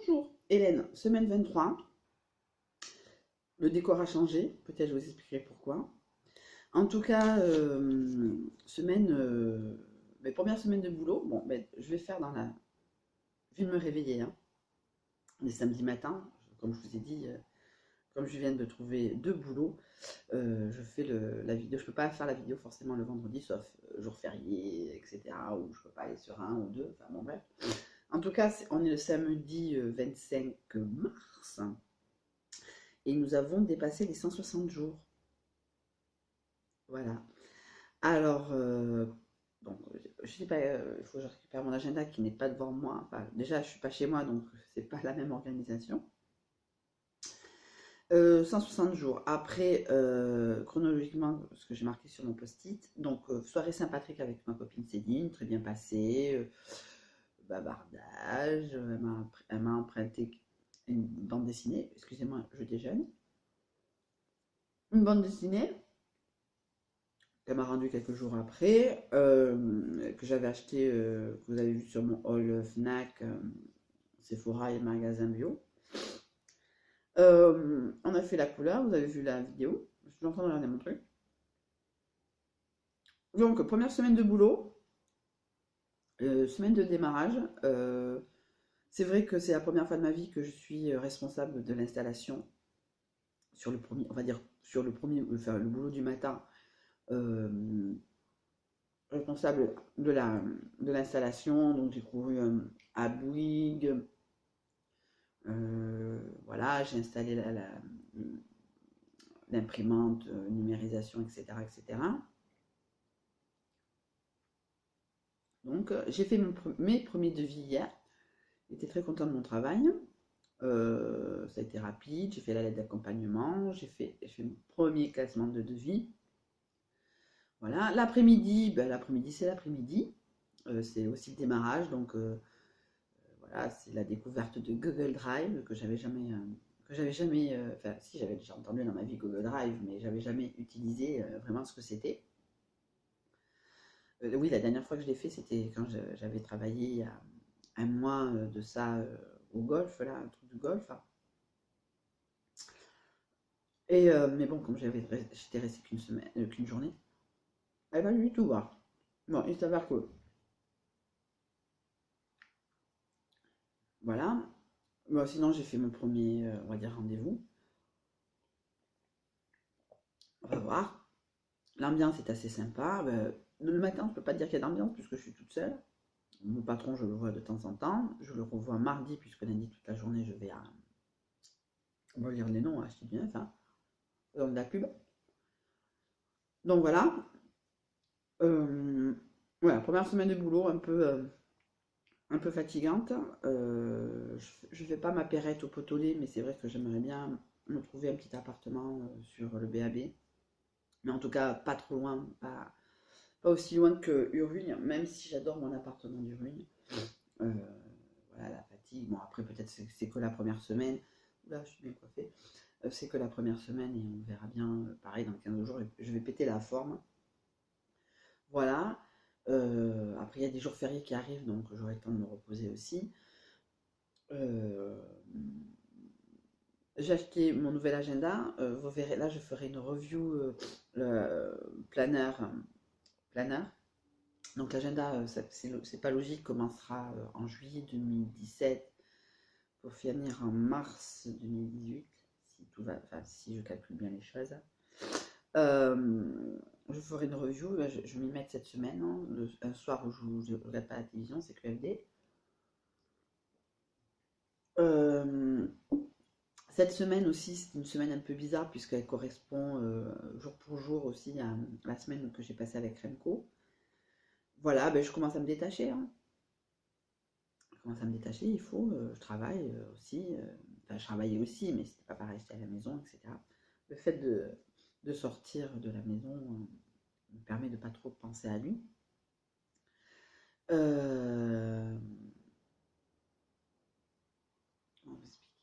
Bonjour Hélène, semaine 23. Le décor a changé, peut-être je vous expliquerai pourquoi. En tout cas, semaine, mes premières semaines de boulot, bon, je vais faire dans la... Je viens de me réveiller, hein, on est samedi matin, comme je vous ai dit, comme je viens de trouver deux boulots, je fais la vidéo, je peux pas faire la vidéo forcément le vendredi, sauf jour férié, etc., ou je peux pas aller sur un ou deux, enfin bon bref. En tout cas, on est le samedi 25 mars, et nous avons dépassé les 160 jours. Voilà. Alors, donc, je sais pas, il faut que je récupère mon agenda qui n'est pas devant moi. Enfin, déjà, je suis pas chez moi, donc c'est pas la même organisation. 160 jours. Après, chronologiquement, ce que j'ai marqué sur mon post-it, donc soirée Saint-Patrick avec ma copine Céline, très bien passée, bavardage, elle m'a emprunté une bande dessinée, excusez-moi, je déjeune, une bande dessinée qu'elle m'a rendu quelques jours après, que j'avais acheté, que vous avez vu sur mon haul Fnac, Sephora et magasin bio. On a fait la couleur, vous avez vu la vidéo, je suis en train de regarder mon truc. Donc, première semaine de boulot, semaine de démarrage. C'est vrai que c'est la première fois de ma vie que je suis responsable de l'installation sur le premier, on va dire, sur le premier, enfin, le boulot du matin. Responsable de l'installation, donc j'ai couru à Bouygues, voilà, j'ai installé l'imprimante, numérisation, etc., etc. Donc j'ai fait mes premiers devis hier, j'étais très contente de mon travail, ça a été rapide, j'ai fait la lettre d'accompagnement, j'ai fait mon premier classement de devis. Voilà, l'après-midi, l'après-midi c'est l'après-midi, c'est aussi le démarrage, donc voilà, c'est la découverte de Google Drive que j'avais jamais, enfin si j'avais déjà entendu dans ma vie Google Drive, mais j'avais jamais utilisé vraiment ce que c'était. Oui, la dernière fois que je l'ai fait, c'était quand j'avais travaillé il y a un mois de ça au golf, là, un truc du golf, hein. Et mais bon, comme j'étais restée qu'une semaine, qu'une journée, elle va du tout voir. Bon, il s'avère que voilà. Bon, sinon j'ai fait mon premier, on va dire rendez-vous. On va voir. L'ambiance est assez sympa. Le matin, je ne peux pas dire qu'il y a d'ambiance puisque je suis toute seule. Mon patron, je le vois de temps en temps. Je le revois mardi puisque lundi, toute la journée, je vais à... On va lire les noms, hein, je dis bien ça. Dans de la pub. Donc voilà. Voilà, première semaine de boulot un peu fatigante. Je ne fais pas ma perrette au potolet, mais c'est vrai que j'aimerais bien me trouver un petit appartement sur le BAB. Mais en tout cas, pas trop loin, pas aussi loin que Urrugne, même si j'adore mon appartement d'Urrugne. Euh, voilà, la fatigue. Bon, après, peut-être c'est que la première semaine. Là, je suis bien coiffée. C'est que la première semaine et on verra bien. Pareil, dans 15 jours, je vais péter la forme. Voilà. Après, il y a des jours fériés qui arrivent, donc j'aurai le temps de me reposer aussi. Euh, j'ai acheté mon nouvel agenda. Vous verrez, là, je ferai une review planeur. Planeur. Donc l'agenda, c'est pas logique, commencera en juillet 2017 pour finir en mars 2018, si tout va, enfin si je calcule bien les choses. Je ferai une review, je vais m'y mettre cette semaine, hein, un soir où je ne regarde pas la télévision, c'est QFD. Euh, cette semaine aussi, c'est une semaine un peu bizarre puisqu'elle correspond jour pour jour aussi à la semaine que j'ai passée avec Remco. Voilà, je commence à me détacher, hein. Je commence à me détacher, il faut, je travaille aussi, enfin je travaillais aussi, mais c'était pas pareil, j'étais à la maison, etc. Le fait de sortir de la maison me permet de pas trop penser à lui. Euh, comment vous expliquer?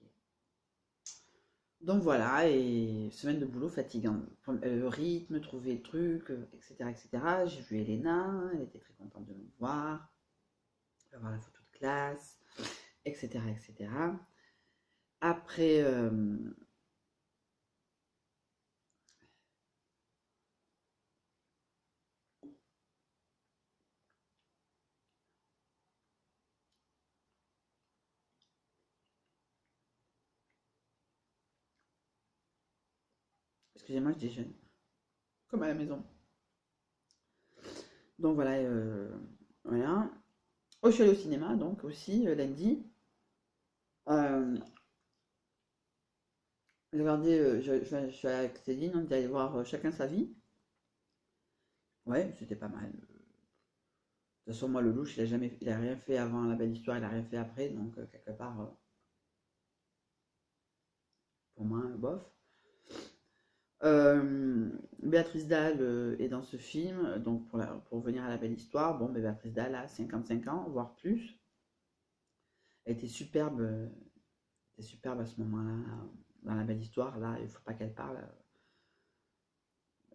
Donc voilà, et semaine de boulot fatigante. Le rythme, trouver le truc, etc., etc. J'ai vu Elena, elle était très contente de me voir. Je vais voir la photo de classe. etc., etc. Après, excusez-moi, je déjeune, comme à la maison. Donc voilà, voilà. Oh, je suis allée au cinéma, donc aussi, lundi. Euh, j'ai regardé, je suis allée avec Céline, on est allé voir Chacun sa vie. Ouais, c'était pas mal. De toute façon, moi, le louche, il a rien fait avant La Belle Histoire, il a rien fait après, donc quelque part, pour moi, bof. Béatrice Dalle est dans ce film, donc pour revenir à La Belle Histoire, bon, ben, Béatrice Dalle a 55 ans, voire plus. Elle était superbe à ce moment-là, dans La Belle Histoire, là, il faut pas qu'elle parle.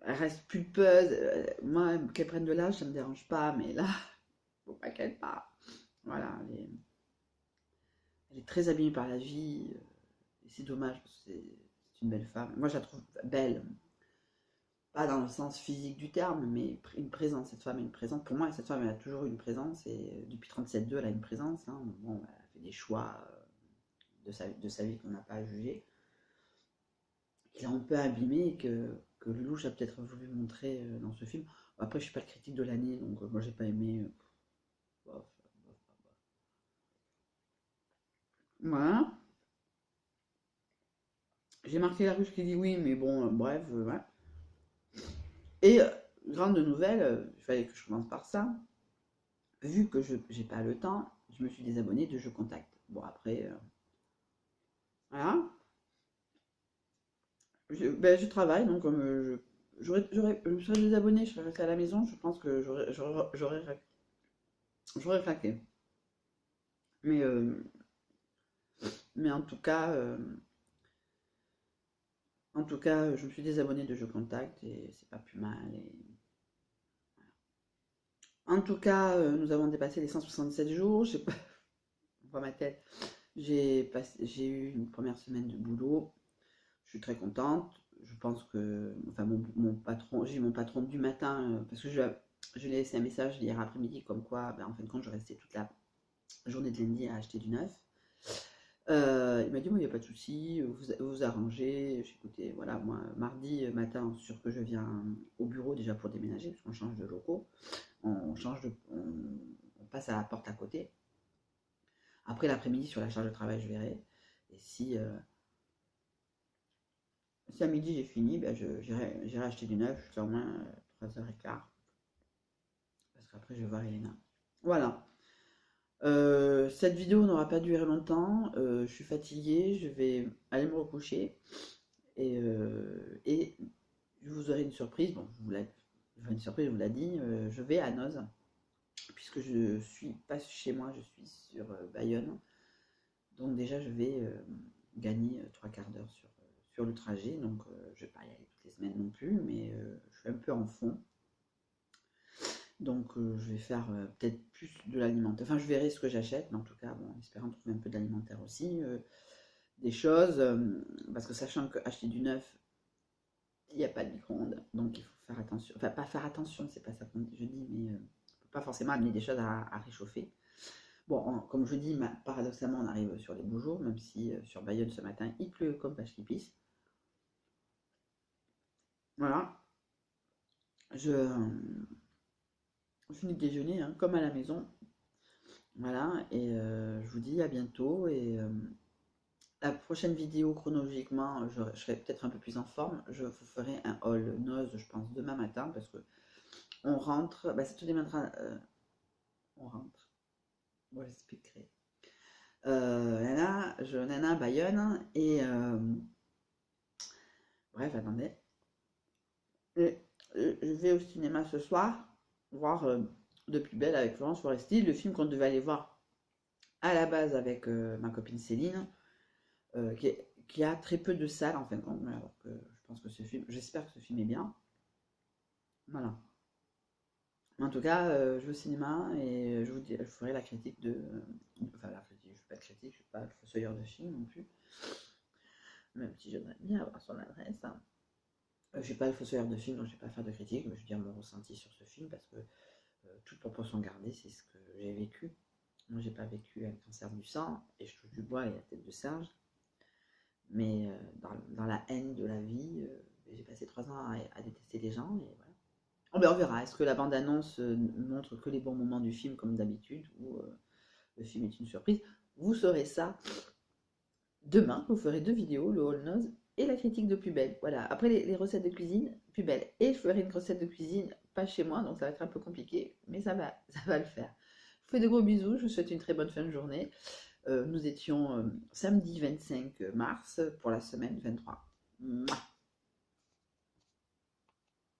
Elle reste pulpeuse, moi, qu'elle prenne de l'âge, ça me dérange pas, mais là, faut pas qu'elle parle. Voilà, elle est très abîmée par la vie, et c'est dommage, parce que c'est une belle femme. Moi, je la trouve belle, pas dans le sens physique du terme, mais une présence. Cette femme a une présence. Pour moi, cette femme, elle a toujours eu une présence, et depuis 37-2, elle a une présence. Hein. Bon, elle a fait des choix de sa vie qu'on n'a pas à juger, qui l'a un peu abîmée, et que Lelouch a peut-être voulu montrer dans ce film. Après, je suis pas le critique de l'année, donc moi, j'ai pas aimé. Bof, bof. Voilà. J'ai marqué la ruche qui dit oui, mais bon, bref, voilà. Et grande nouvelle, il fallait que je commence par ça. Vu que je n'ai pas le temps, je me suis désabonné de Je Contact. Bon, après, voilà. Ben, je travaille, donc comme je me serais désabonné, je serais resté à la maison, je pense que j'aurais claqué. Mais, mais en tout cas, je me suis désabonné de Je Contact et c'est pas plus mal. En tout cas, nous avons dépassé les 167 jours. J'ai pas... On voit ma tête. J'ai eu une première semaine de boulot. Je suis très contente. Je pense que, enfin, mon patron, j'ai eu mon patron du matin, parce que je lui ai laissé un message hier après-midi comme quoi, ben, en fin de compte, je restais toute la journée de lundi à acheter du neuf. Il m'a dit, bon, il n'y a pas de souci, vous arrangez. J'ai écouté, voilà, moi, mardi matin, sûr que je viens au bureau déjà pour déménager, parce qu'on change de locaux. On passe à la porte à côté. Après l'après-midi, sur la charge de travail, je verrai. Et si à midi j'ai fini, ben j'irai acheter du neuf jusqu'à au moins 3h15. Parce qu'après je vais voir Elena. Voilà. Cette vidéo n'aura pas duré longtemps. Je suis fatiguée, je vais aller me recoucher. Et je vous aurai une surprise. Bon, une surprise, je vous l'ai dit. Je vais à Noz. Puisque je suis pas chez moi, je suis sur Bayonne. Donc déjà, je vais gagner 3/4 d'heure sur le trajet. Donc je ne vais pas y aller toutes les semaines non plus, mais je suis un peu en fond. Donc je vais faire peut-être plus de l'alimentaire. Enfin, je verrai ce que j'achète, mais en tout cas, bon, en espérant trouver un peu d'alimentaire aussi. Des choses, parce que sachant qu'acheter du neuf, il n'y a pas de micro-ondes. Donc il faut faire attention. Enfin, pas faire attention, c'est pas ça que je dis, mais pas forcément amener des choses à réchauffer. Bon, comme je dis, paradoxalement, on arrive sur les beaux jours, même si sur Bayonne ce matin, il pleut comme vache qui pisse. Voilà, je finis de déjeuner hein, comme à la maison. Voilà, et je vous dis à bientôt. Et la prochaine vidéo, chronologiquement, je serai peut-être un peu plus en forme. Je vous ferai un haul noz, je pense, demain matin, parce que on rentre. Bah, ça tout démarrera. On rentre. Bon, j'expliquerai. Nana, Bayonne, et bref, attendez. Et, je vais au cinéma ce soir, voir De plus belle avec Florence Foresti, le film qu'on devait aller voir à la base avec ma copine Céline, qui a très peu de salles en fin de compte, alors que je pense que ce film, j'espère que ce film est bien. Voilà. En tout cas, je vais au cinéma et je vous ferai la critique enfin la critique, je suis pas critique, je suis pas le fossoyeur de film non plus. Même si j'aimerais bien avoir son adresse. Hein. Je suis pas le fossoyeur de film, donc je vais pas faire de critique, mais je veux dire mon ressenti sur ce film parce que toute proportion gardée, c'est ce que j'ai vécu. Moi, j'ai pas vécu un cancer du sang et je touche du bois et la tête de singe. Mais dans la haine de la vie, j'ai passé 3 ans à détester les gens et voilà. Oh, ben, on verra. Est-ce que la bande-annonce montre que les bons moments du film comme d'habitude ou le film est une surprise? Vous saurez ça demain. Je vous ferai 2 vidéos, le haul nose et la critique de Plus Belle. Voilà. Après les recettes de cuisine, Plus Belle. Et je ferai une recette de cuisine pas chez moi, donc ça va être un peu compliqué, mais ça va le faire. Je vous fais de gros bisous. Je vous souhaite une très bonne fin de journée. Nous étions samedi 25 mars pour la semaine 23. Mouah.